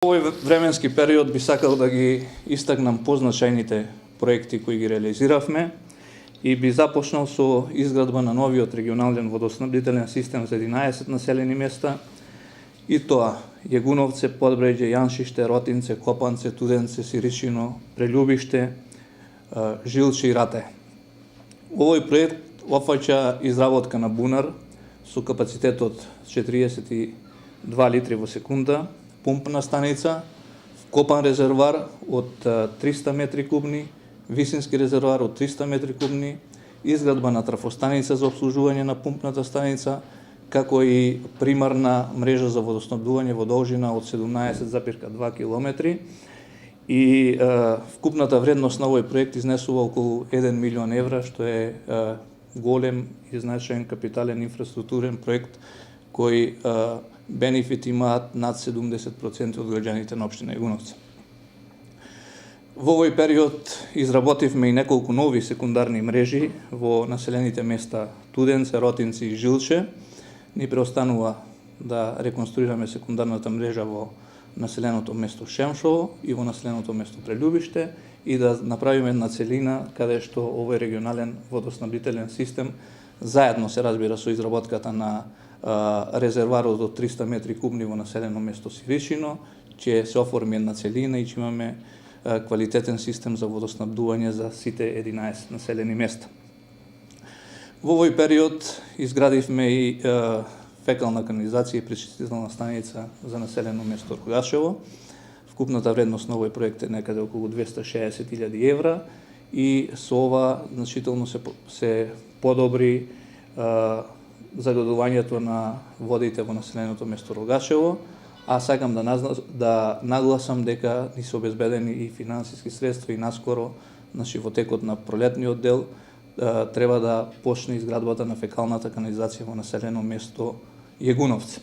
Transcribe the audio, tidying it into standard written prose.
Овој временски период би сакал да ги истакнам позначајните проекти кои ги реализиравме и би започнал со изградба на новиот регионален водоснабдителен систем за 11 населени места, и тоа Јегуновце, Подбреđе, Јаншиште, Ротинце, Копанце, Туденце, Сиричино, Прелјубиште, Жилче и Рате. Овој проект опфаќа изработка на бунар со капацитет од 42 литри во секунда, пумпна станица, вкопан резервоар од 300 метри кубни, висински резервоар од 300 метри кубни, изградба на трафостаница за обслужување на пумпната станица, како и примарна мрежа за водоснабдување во должина од 17,2 километри. И вкупната вредност на овој проект изнесува околу 1 милион евра, што е голем и значаен капитален инфраструктурен проект кој бенефит имаат над 70% од граѓаните на општина Јегуновци. Во овој период изработивме и неколку нови секундарни мрежи во населените места Туденце, Ротинци и Жилче. Ни преостанува да реконструираме секундарната мрежа во населеното место Шемшово и во населеното место Прелјубиште и да направиме една целина каде што овој регионален водоснабдителен систем заедно се разбира со изработката на резервоарот од 300 метри кубни во населено место Сиричино, ќе се оформи една целина и ќе имаме квалитетен систем за водоснабдување за сите 11 населени места. Во овој период изградивме и фекална канализација и пречистителна станица за населено место Рогашево. Вкупната вредност на овој проект е некаде околу 260.000 евра и со ова значително се подобри загадувањето на водите во населеното место Рогашево, а сакам да нагласам дека ни се обезбедени и финансиски средства и наскоро, во текот на пролетниот дел, треба да почне изградбата на фекалната канализација во населено место Јегуновци.